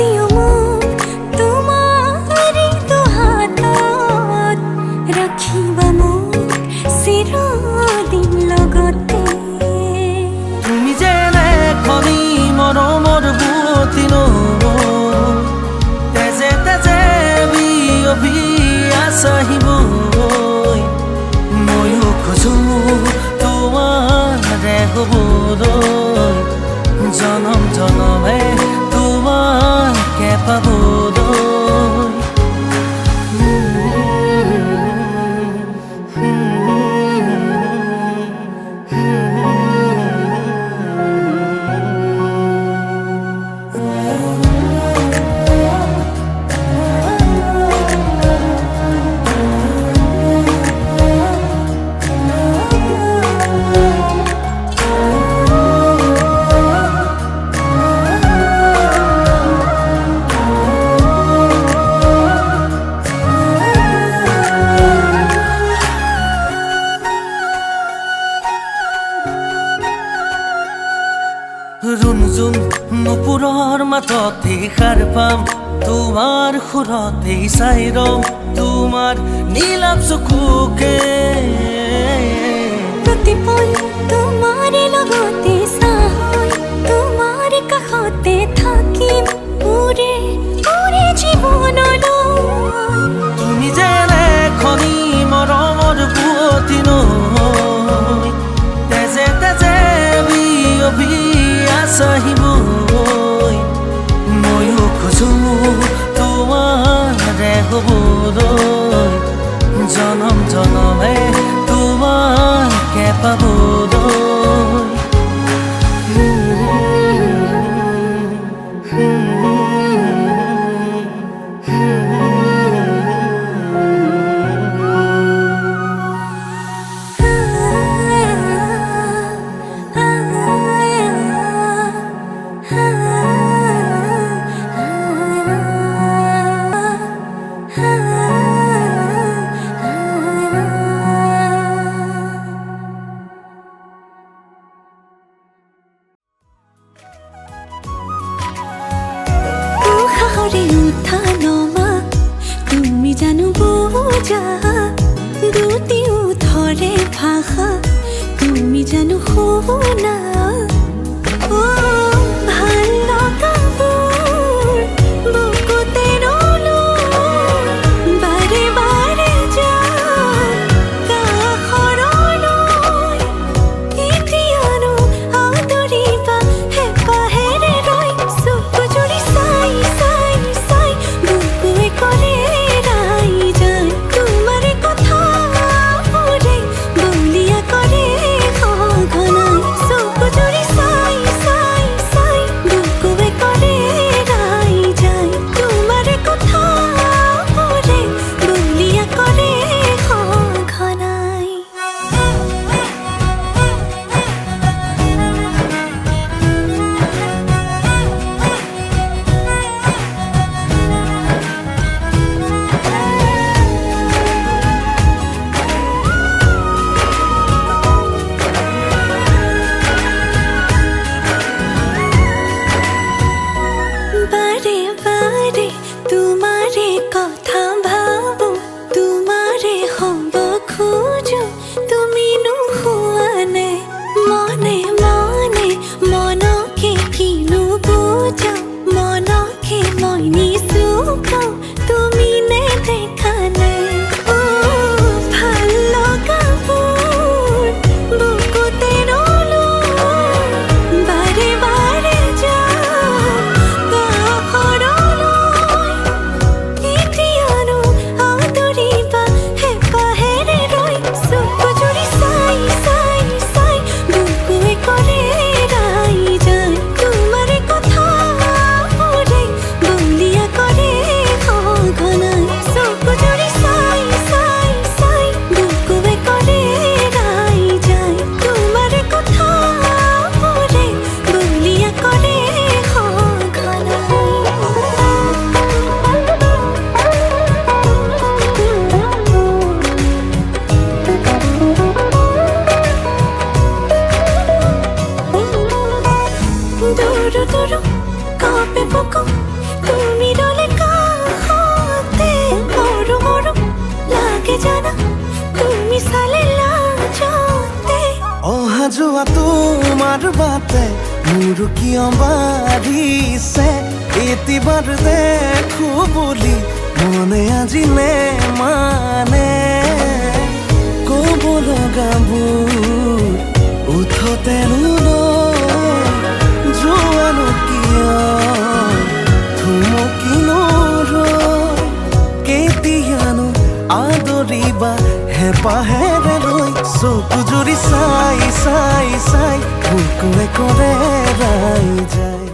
দিও মোক তোমাৰি দুহাতত ৰাখিবা মোক চিৰদিন লগতে। তুমি যেনে খনি মৰমৰ বুৱতী নৈ, তেজে তেজে বিয়পি আছাহিবৈ। ময়ো খোজো তোমাৰে হ'বলৈ, জনম জনমে তোমাকে পাবলৈ। ৰুণজুন নুপুৰৰ মাততে সাৰ পাম, তোমাৰ সুৰতে চাই ৰম তোমাৰ নীলাভ চকুকে। প্ৰতিপল তোমাৰে লগতে চাই তোমাৰ কাষতে থাকিম উৰে উৰে জীৱনলৈ। তুমি যেনে খনি মৰমৰ বুৱতী নৈ, তেজে তেজে বিয়পি আছাহিবৈ। ময়ো খোজো তোমাৰে হ'বলৈ, জনম জনমে তোমাকে পাবলৈ। উশাহৰে উঠা নমা তুমি জানো বুজা, দুটি ওঠৰে ভাষা তুমি জানো শুনা। ভাল লগাবোৰ বুকুতে ৰ'লোঁ, বাৰে বাৰে যাম কাষৰলৈ। এতিয়ানো আদৰিবা হেঁপাহেৰে ৰৈ, চকু জুৰি চাই চাই চাই বুকুৱে কৰে ৰাই যায়। তোমাৰে কথাবোৰে বলিয়া কৰে সঘনাই, চকু জুৰি চাই চাই চাই বুকুৱে কৰে ৰাই যায়। তোমাৰে কথাবোৰে বলিয়া কৰে সঘনাই। বাৰে বাৰে তোমাৰে কথা ভাবো, তোমাৰে হ'ব খোজো, তুমি নোহোৱা নে মনে মনে মনকে কিনো বুজা। মনকে মই নিচুকাও তুমি নেদেখা নে। ভাল লগাবোৰ বুকুতে ৰ'লোঁ, বাৰে বাৰে যাম কাষৰলৈ। এতিয়ানো আদৰিবা হেঁপাহেৰে ৰৈ, চকু জুৰি চাই চাই চাই বুকুৱে কৰে ৰাই যায়। তোমাৰে কথাবোৰে বলিয়া কৰে সঘনাই, চকু জুৰি চাই চাই চাই বুকুৱে কৰে ৰাই যায়। তোমাৰে কথাবোৰে বলিয়া কৰে সঘনাই। দূৰ দূৰ কবে বুকু লোৱা তোমাৰ বাটে মোৰ কিয় বাঢ়িছে এতিবাৰ দেখো বুলি মনে আজিলে মানে ক'ব লগাবোৰ উঠতে যোৱানো কিয় থুমকিনো কেতিয়ানো আদৰিবা হেঁপাহেৰে লৈ চকু জুৰি চাই চাই চাই বুকুৱে কৰে ৰাই যায়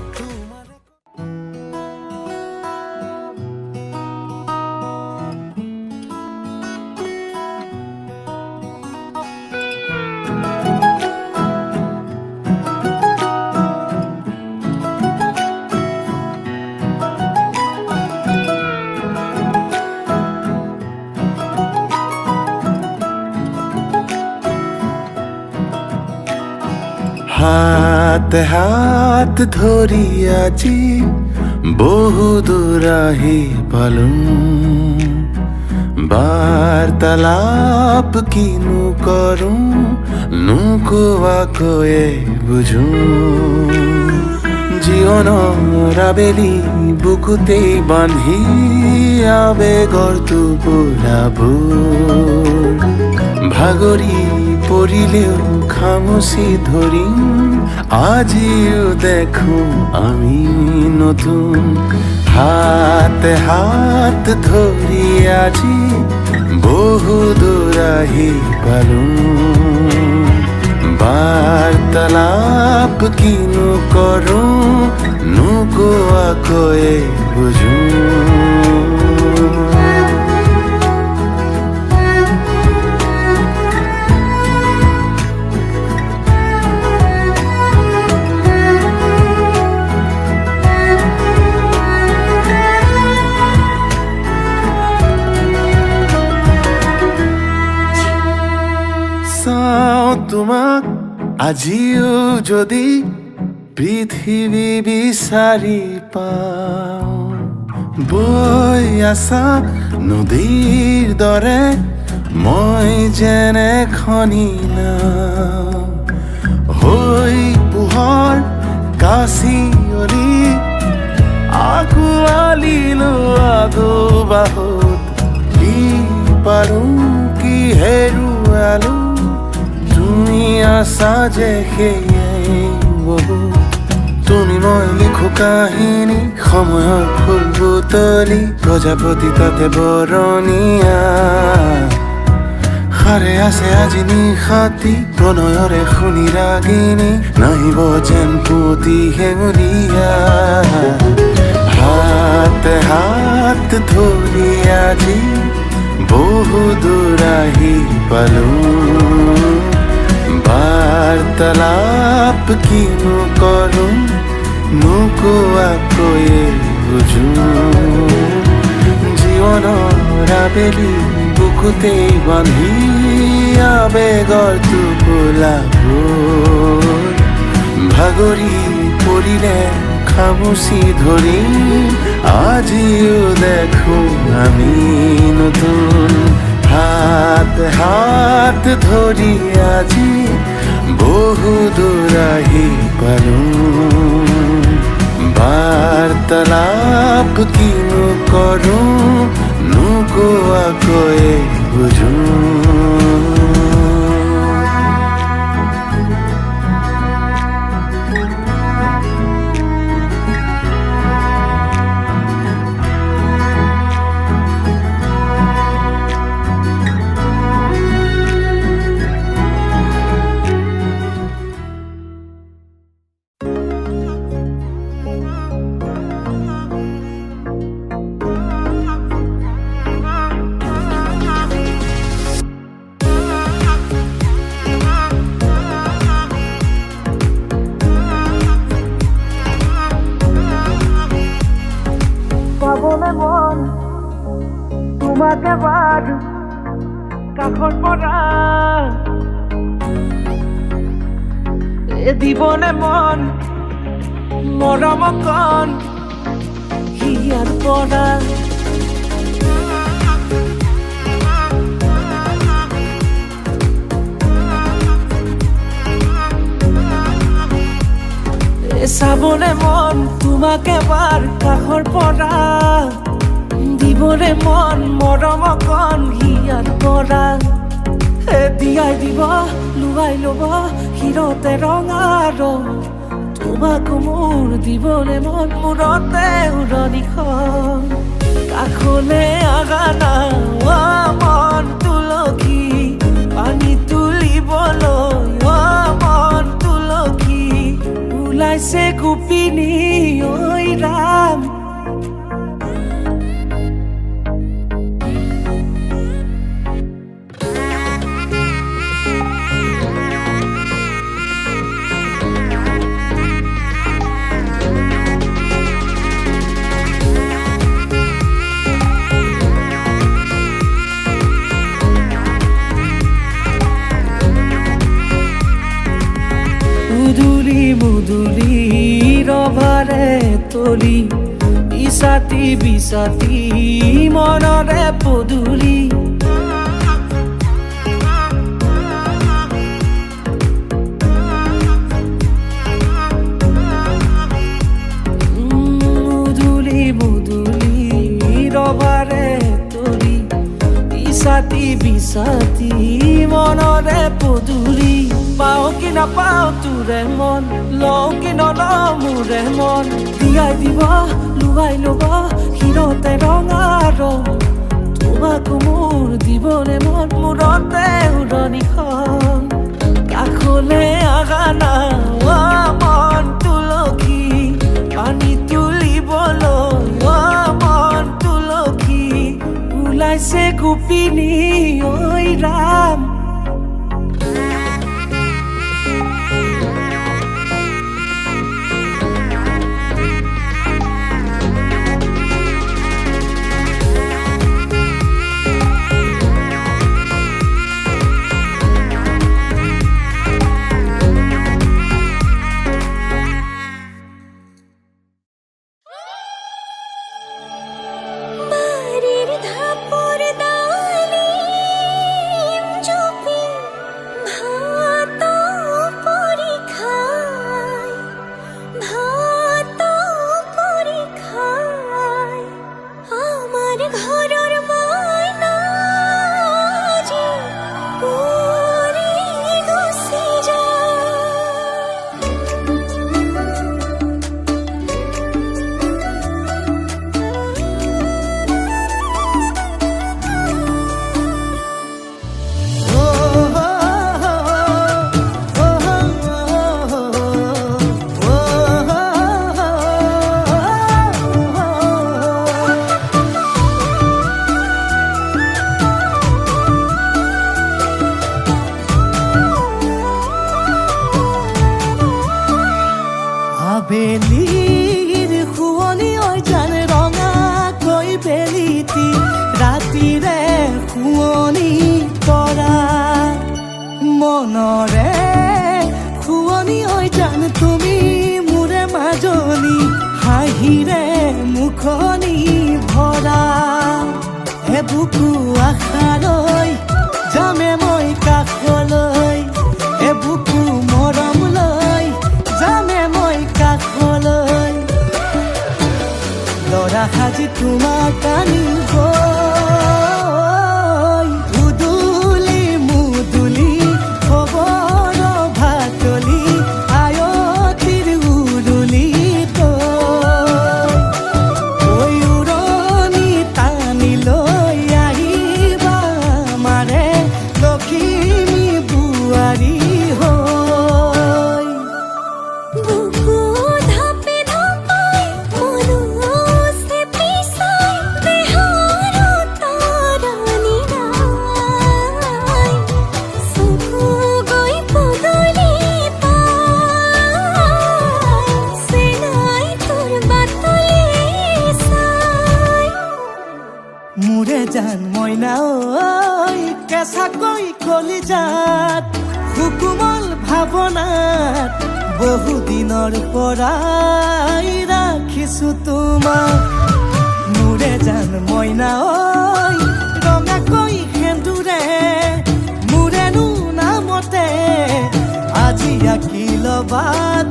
হাতে হাত ধৰি আজি বহু দূৰ আহি পালোঁ বাৰ্তালাপ কিনো কৰোঁ নোকোৱাকৈয়ে বুজোঁ জীৱনৰ আবেলি বুকুতেই বান্ধি আবেগৰ টোপোলাবোৰ ভাগৰি পৰিলেও খামুচি ধৰিম আজিও দেখো আমি নতুন হাতে হাত ধৰি আজি বহু দূৰ আহি পালোঁ বাৰ্তালাপ কিনো কৰোঁ নোকোৱাকৈয়ে বুজোঁ তোমাক আজিও যদি পৃথিৱী বিচাৰি পাওঁ বৈ আছা নদীৰ দৰে মই যেনে খনি নাও হৈ পোহৰ কাচিয়লি আঁকোৱালিলো আগো বাহুত কি পাৰোঁ কি হেৰুৱালো তুমি আছা যে সেয়াই তুমি মই লিখো কাহিনী সময়ৰ ফুল বুটলি প্ৰজাপতি তাতে বৰণীয়া সাৰে আছে আজি নিশাতি প্ৰণয়ৰে শুনি ৰাগিনী নাহিব যেন পুতি হেঙুলীয়া হাতে হাত ধৰি আজি বহু দূৰ আহি পালোঁ বাৰ্তালাপ কিনো কৰোঁ নোকোৱাকৈয়ে বুজোঁ জীৱনৰ আবেলি বুকুতেই বান্ধি আবেগৰ টোপোলাবোৰ ভাগৰি পৰিলে খামুচি ধৰি আজিও দেখো আমি নতুন হাত হাত ধৰি আজি বহু দূৰ আহি পালোঁ বাৰ্তালাপ কিনো কৰোঁ নোকোৱাকৈয়ে বুজোঁ পাবলে মন তোমাক এবাৰ কাষৰ পৰা দিবনে মন মৰম কণ হিয়াৰ পৰা চাবলে মন তোমাক এবাৰ কাষৰ পৰা দিবলে মন মৰম অকণ হিয়াৰ পৰা দিয়াই দিব লুৱাই ল'ব হিৰতে ৰঙা ৰং তোমাক মোৰ দিবলে মন মূৰতে উৰণিখন কাষলে আগানা মন তুলসী পানী তুলিবলৈ মন তুলসী ওলাইছে গোপিনী ঐ ৰাম মুদুলি ৰভাৰে তলি বিছাতি বিছাতি মনৰে পদুলি মুদুলি মুদুলি ৰভাৰে তলি বিছাতি বিছাতি মনৰে পদুলি পাও কি নাপাও তোৰে মন লওঁ কি নলওঁ মোৰে মন দিয়াই দিব লুৱাই ল'ব হিৰতে ৰঙা ৰং তোমাক মোৰ দিবলে মন মূৰতে উৰণিখন কাষলে আগানা মন তুলসী পানী তুলিবলৈ মন তুলসী ওলাইছে গোপিনী ঐ ৰাম বাড়িৰ ধাপৰ ডালিম জুপি ভাত পৰীক্ষায় আমাৰ ঘৰেৰ ময়না যে পৰে গুছি আবেলিৰ শুৱনি ঐ জান ৰঙাকৈ বেলিতি ৰাতিৰে শুৱনি কৰা মনৰে শুৱনি ঐ জান তুমি মোৰে মাজনী হাঁহিৰে মুখনি ভৰা হে বুকু আশালৈ যামে মই কাষলৈ হে বুকু মৰম লৈ যামে মই কাষলৈ লৰা সাজি তোমাক আনিব উদুলি মুদুলি খবৰ ভাতলি আয়তিৰ উৰুলি ঐ উৰণি টানি লৈ আহিবা মাৰে লখিমী বোৱাৰী হৈ বুকু ধাপে ধাপাই মনুষ্যে পিছাই দেহাৰো তৰণি নাই চকু গৈ পদূলি পাই চেনাই তোৰ বাটলি চাই মোৰে জান মইনা ঐ কেঁচাকৈ কলিজাত সুকুমল ভাৱনাত বহুদিনৰ পৰাই ৰাখিছো তোমাক মোৰে জান মইনা ঐ ৰঙাকৈ সেন্দুৰে মোৰেনো নামতে আজি আঁকি ল'বা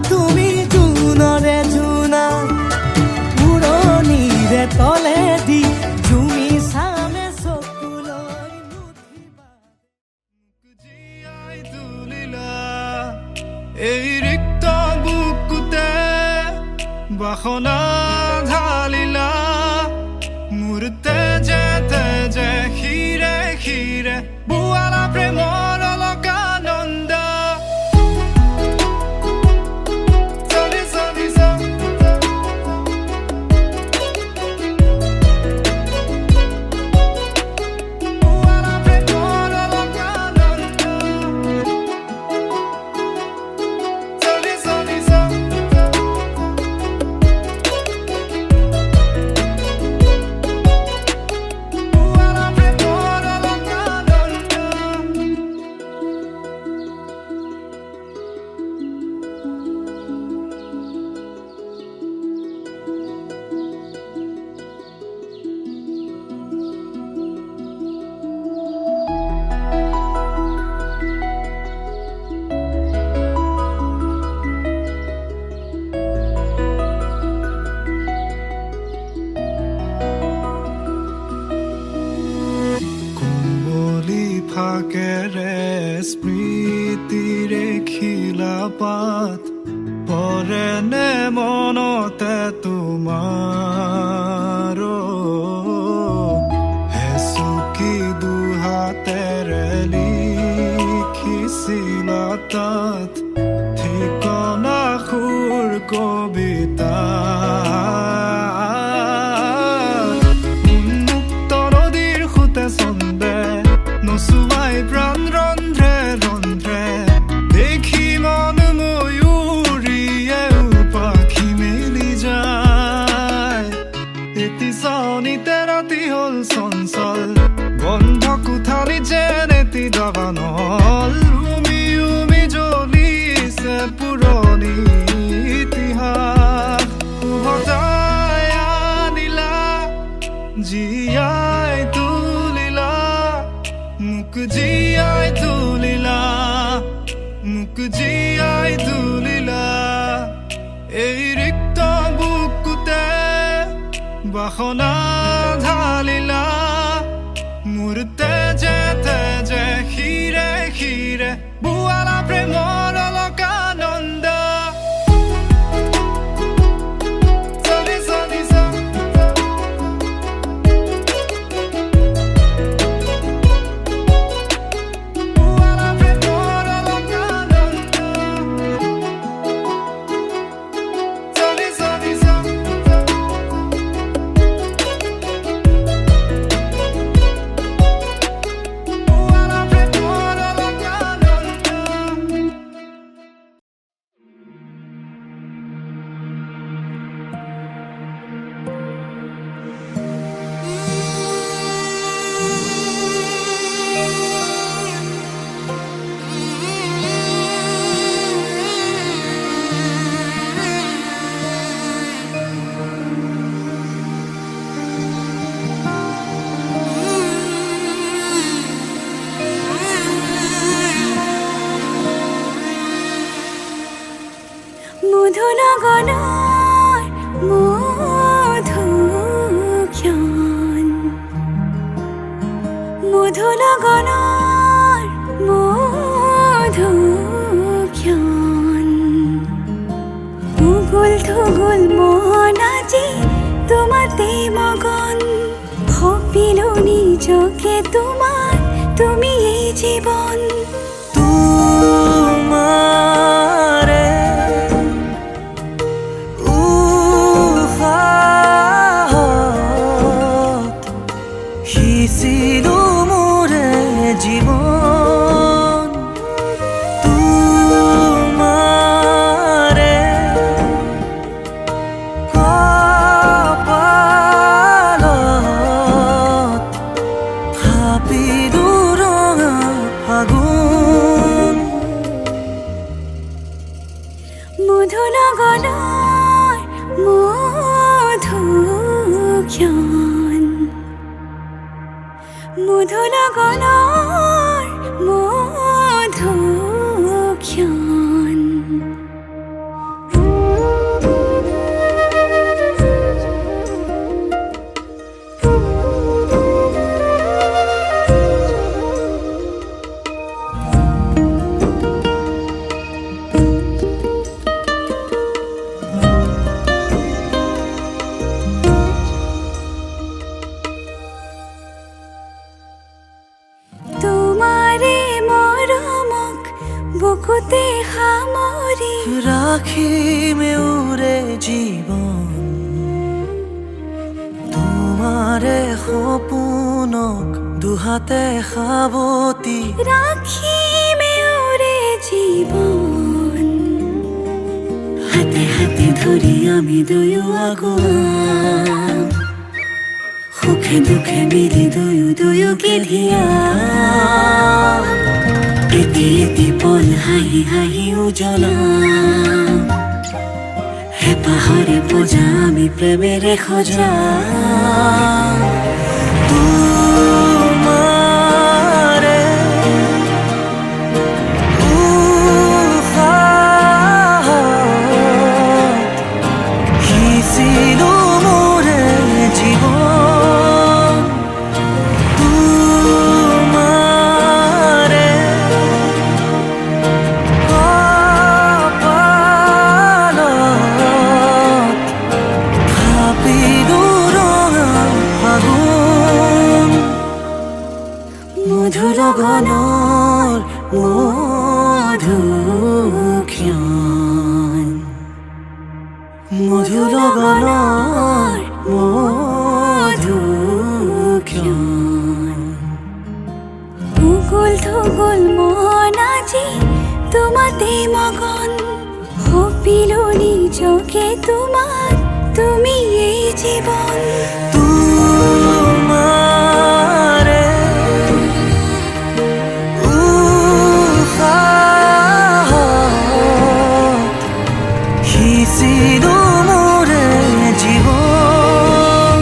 তুমি জোন ফাগুনৰে জোনা উৰণিৰে তলেদি জুমি চামে চকুলৈ নুঠিবা জীয়াই তুলিলা এই ৰিক্ত বুকুতে বাসনা ঢালিলা মোৰ তেজে তেজে শিৰে শিৰে বুৱালা প্ৰেমৰ অলকানন্দ চলি চলি বুৱালা প্ৰেমৰ অলকানন্দ চলি চলি বুৱালা প্ৰেমৰ অলকানন্দ কুম্বলি ফাকেৰে স্মৃতিৰে খিলাপাত পৰেনে মনতে তোমাৰ হেচুকি দুহাতেৰে লিখিছিলা তাত ঠিকনা সুৰ কবিতা উন্মুক্ত নদীৰ সুতে চন্দে নচুৱাই প্ৰাণ ৰন্ধ্ৰে ৰন্ধ্ৰে দেখি মন ময়ূৰীয়ে পাখি মেলি যায় এটি চাউনিতে ৰাতি হ'ল চঞ্চল বন্ধ কোঠালি যেন এটি দাবানল উমি উমি জ্বলিছে পুৰণি ইতিহাস উভতাই আনিলা জীয়াই তুলিলা মোক জীয়াই তুলিলা মোক জীয়াই তুলিলা এই ৰিক্ত বুকুতে বাসনা ঢালিলা মোৰ তেজে তেজে শিৰে শিৰে বুৱালা প্ৰেমৰ অলকানন্দ চলি চলি বুৱালা প্ৰেমৰ অলকানন্দ চলি চলি বুৱালা প্ৰেমৰ অলকানন্দ মধুনগনৰ মধুক্ষণ মধুনগনৰ মধুক্ষণ উগুল থুগুল মন আজি তোমাতে মগন ভাবিলো নিজকে তোমাৰ তুমি এই জীৱন তোমাৰে উশাহত সিঁচিলো মোৰে জীৱন তোমাৰে কপালত থাপিলো ৰঙা ফাগুন মধুনগনৰ মধুক্ষণ মধুনগনৰ মধুক্ষণ পাখি মেউৰে জীৱন তোমাৰে সপোনক দুহাতে সাৱটি রাখিমে ওরে জীবন হাতে হাতে ধরি আমি দুয়ো আগুয়া সুখে দুখে মিলি দুয়ো দুয়োকে ধিয়া এটি এটি পল হাঁহি হাঁহি উজ্বলা হেঁপাহৰে পূজা আমি প্ৰেমেৰে সজা তোমাৰে উশাহত সিঁচিলো মোৰে জীৱন তোমাৰে কপালত থাপিলো ৰঙা ফাগুন মধুৰ গণৰ মধুক্ষণ মধুৰ গণৰ মধুক্ষণ উগুল থুগুল মন আজি তোমাতে মগন সপিলো নিজকে তোমাৰ তুমি এই জীবন তোমাৰে উশাহত সিঁচিলো মোৰে জীৱন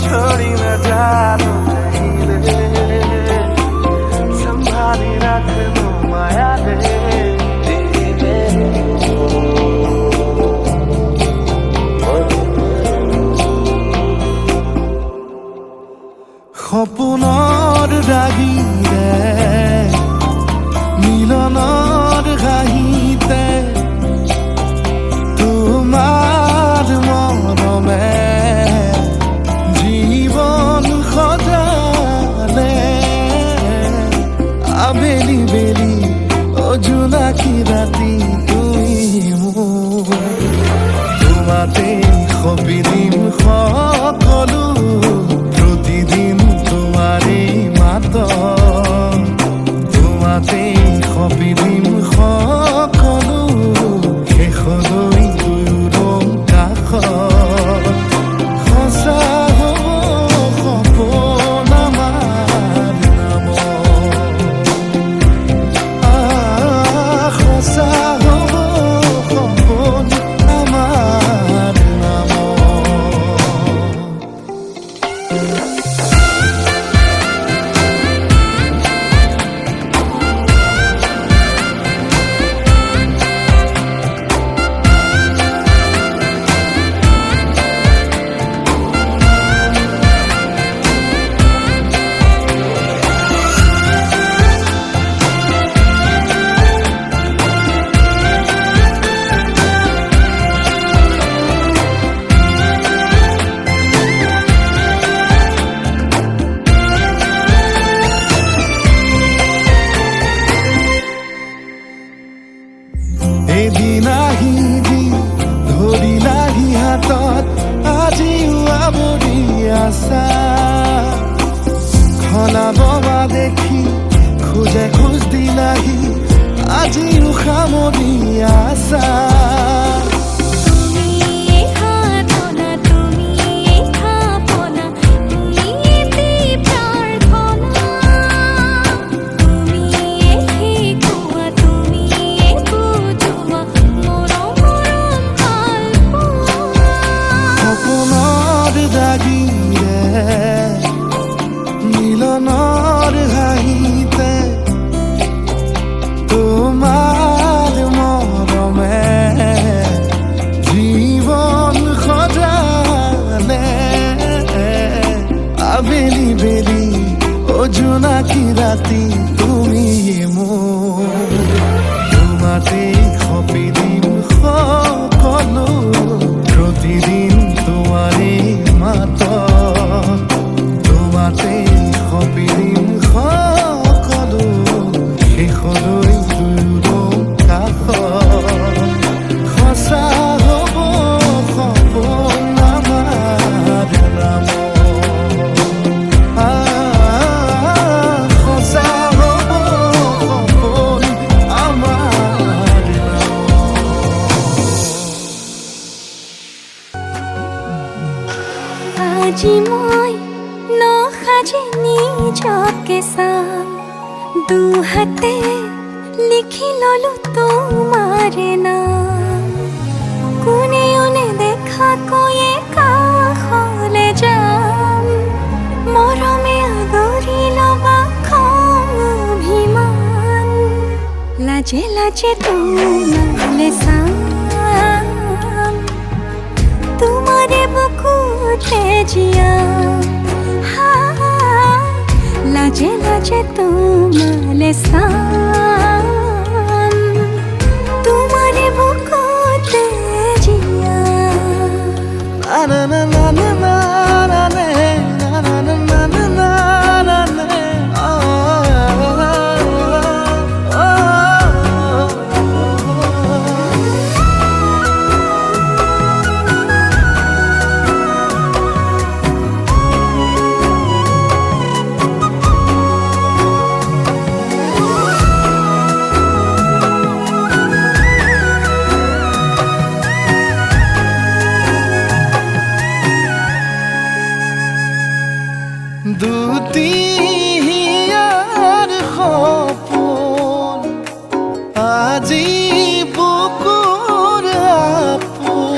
छोड़ी न जानो कहीं संभाली रख लो माया दे সপোনৰ ৰাগিৰে মিলনৰ ঘাঁহিতে তোমাৰ মৰমে জীবন সজালে আবেলি বেলি অজোনাকি ৰাতি তুমি মোৰ তোমাতে সপিদিম সকলো প্ৰতিদিন তোমাৰে মাত তোমাতে সপিদিম সকলো শেষলৈ দুয়োদম কাষত সঁচা হ'ব সপোন আমাৰ নামত সঁচা হ'ব সপোন আমাৰ নামত এদিন আহিবি ধৰিলাহি হাতত আজিও আৱৰি আছা খলাববা দেখি খোজে খোজ দিলাহি আজিও সামৰি আছা সপোনৰ দাগিৰে মিলনৰ হাঁহিতে তোমাৰ আজি মই নসাজে নিজকে চাম দুহাতে লিখি ললো তোমাৰে নাম কোনেও নেদেখাকৈয়ে কাষলে যাম মৰমে আদৰি লবা খং অভিমান লাজে লাজে তোমালে চাম তোমাৰে বুকুতে জিয়াম লাজে লাজে তোমালে চাম তোমাৰে বুকুতে জিয়াম na na na na na na na na na na na na na দুটিয়াৰ সপোন আজি বুকুৰ আপোন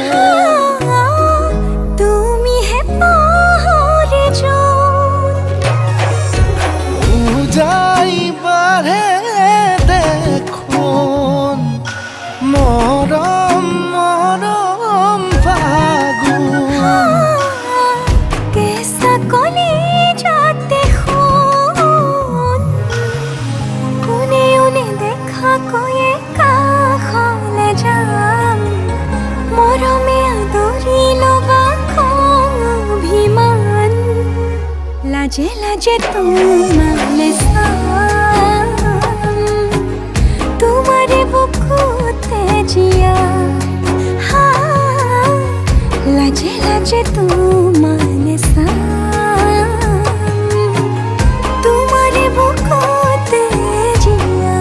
তুমিহে পাহৰি যোন উজাই বাঢ়ে দেখোন মৰম মৰম ফাগুন কেঁচা কলি যাতে শুন কোনেও নেদেখাকৈয়ে কাষলে যাম মৰমে আদৰি লবা খং অভিমান লাজে লাজে তোমালে চাম তোমাৰে বুকুতে জিয়াম লাজে লাজে তোমালে চাম তোমাৰে বুকুতে জিয়াম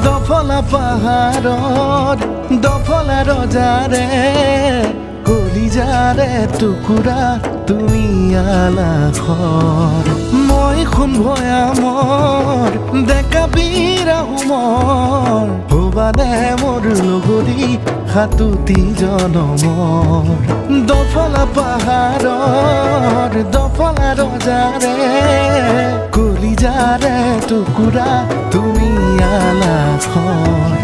দফলা পাহাৰত দফলা ৰজাৰে কলিজাৰে টুকুৰা তুমি আলাসৰ মই সোণ ভৈয়ামৰ ডেকা বীৰা হোমৰ ভবানে মোৰ লগৰী সাতুতি জনমৰ দফলা পাহাৰৰ দফলা ৰজাৰে কলিজাৰে টুকুৰা তুমি আলাসৰ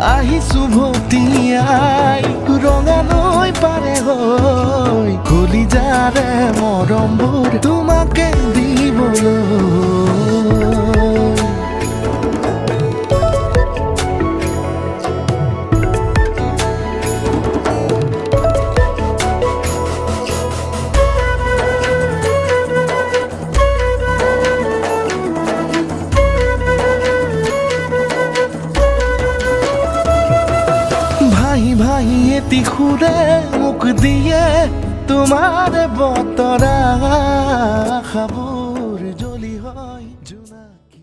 আহিছো ভটিয়াই ৰঙালৈ পাৰে হৈ কলিজাৰে মৰমবোৰ তোমাকে দিবলৈ এটি সুৰে মুখ দিয়ে তোমাৰ বতৰা খাবোৰ জ্বলি হয় জোনাকী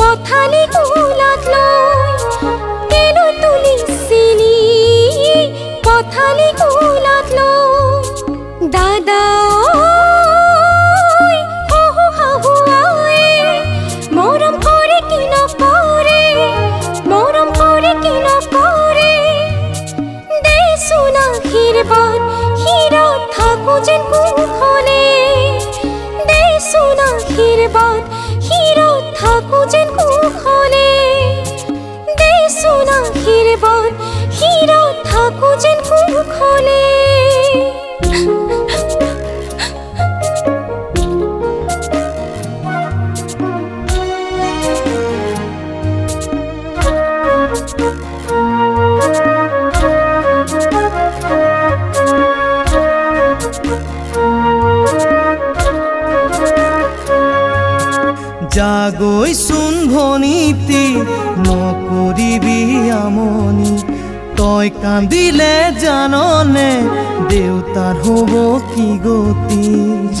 পথালি কোলাত লৈ কেলৈ তুলিছিলি যেন কুশলে দেচোন আশীৰ্বাদ শিৰত থাকো যেন কুশলে দেচোন আশীৰ্বাদ শিৰত থাকো যেন কুশলে জাগৈচোন ভনীতি নকৰিবি আমনি তই কান্দিলে জাননে দেউতাৰ হ'ব কি গতি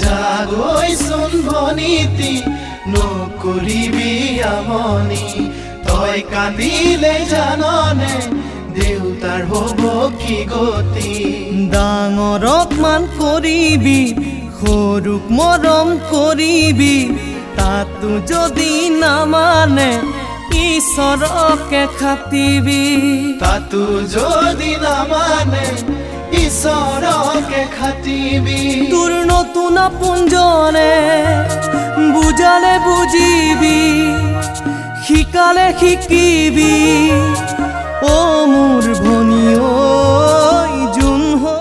জাগৈচোন ভনীতি নকৰিবি আমনি তই কান্দিলে জাননে দেউতাৰ হ'ব কি গতি ডাঙৰক মান কৰিবি সৰুক মৰম কৰিবি তাতো যদি নামানে ঈশ্বৰকে খাটিবি তাতো যদি নামানে ঈশ্বৰকে খাটিবি তোৰ নতুন আপোনজনে বুজালে বুজিবি শিকালে শিকিবি অ মোৰ ভনী ঐ যোন হৈ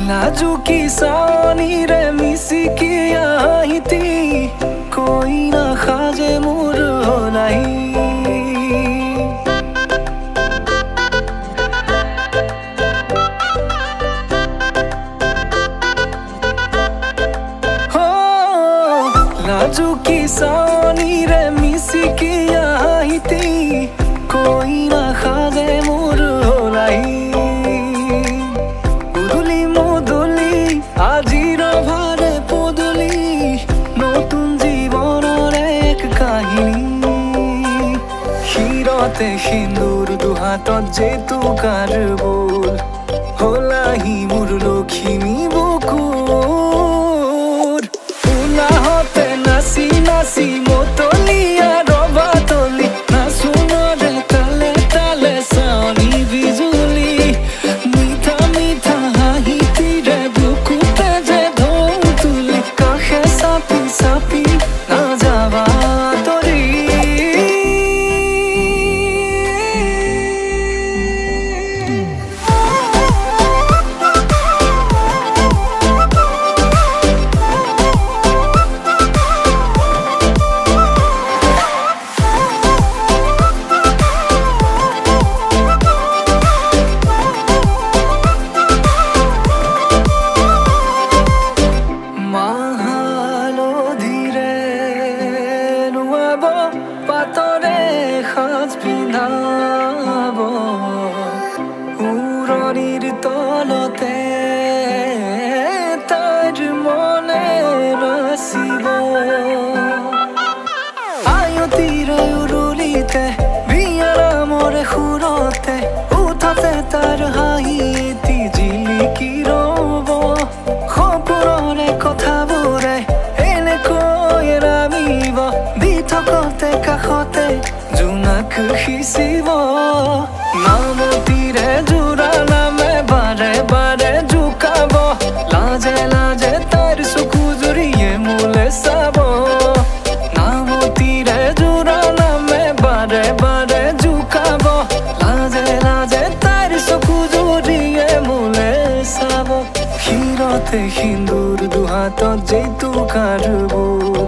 নাজুকি চাৱনিৰে মিচিকি আহিতি কৈ নাখাজে মোৰ নাই নাজুকি চাৱনিৰে মিচিকি আহিতি কৈ নাখাজে মোৰ নাই আজিৰ ভাৰে পদূলি নতুন জীৱনৰ এক কাহিনী শিৰতে সিন্দুৰ দুহাতত জেতুকাৰ বোল হলাহি মোৰ লখিমী বুকুৰ উলাহতে নাচি নাচি মতলীয়া ৰবাতলি নাচোনৰে তালে তালে চাৱনি বিজুলি মিঠা মিঠা হাঁহিতিৰে চাপি নাযাবা তৰি পাতৰে সাজ পিন্ধাব উৰণিৰ তলতে তাইৰ মনে নাচিব আয়তিৰে উৰুলিতে বিয়াৰামৰে সুৰতে উঠতে তাৰ হাঁহি এটি জিলিকি ৰ'ব সপোনৰে কথাবোৰে এনেকৈ নামিব দি থকতে কাষতে জোনাক সিঁচিব নামতিৰে জোৰা নামে বাৰে বাৰে জোকাব লাজে লাজে তাইৰ চকু জুৰিয়ে মোলে চাব নামতিৰে জোৰা নামে বাৰে বাৰে জোকাব লাজে লাজে তাইৰ চকু জুৰিয়ে মোলে চাব শিৰতে সিন্দুৰ দুহাতত জেতুকাৰ বোল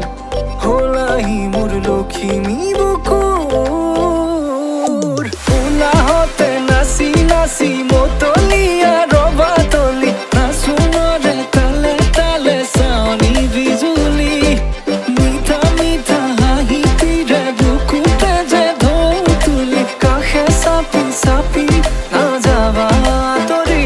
হলাহি মোৰ লখিমী বুকুৰ উলাহতে নাচি নাচি মতলীয়া ৰবাতলি নাচোনৰে তালে তালে চাৱনি বিজুলি মিঠা মিঠা হাঁহিতিৰে বুকুতে যে ঢৌ তুলি কাষে চাপি চাপি নাযাবা তৰি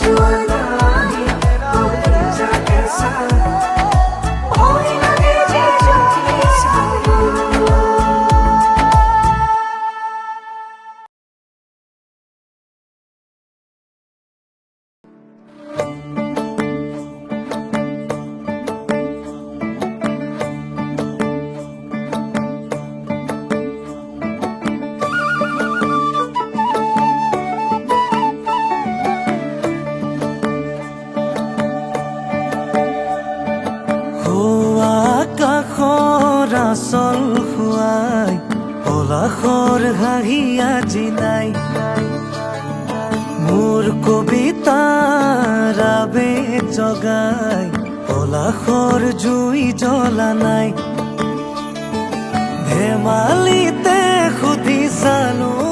जुआ नाही बोल जाके सा भय लागे जे चोखे साया আকাশৰ আচল খুৱাই পলাশৰ হাঁহি আজি নাই মোৰ কবিতাৰ আবেগ জগাই পলাশৰ জুই জ্বলা নাই ধেমালিতে সুধি চালো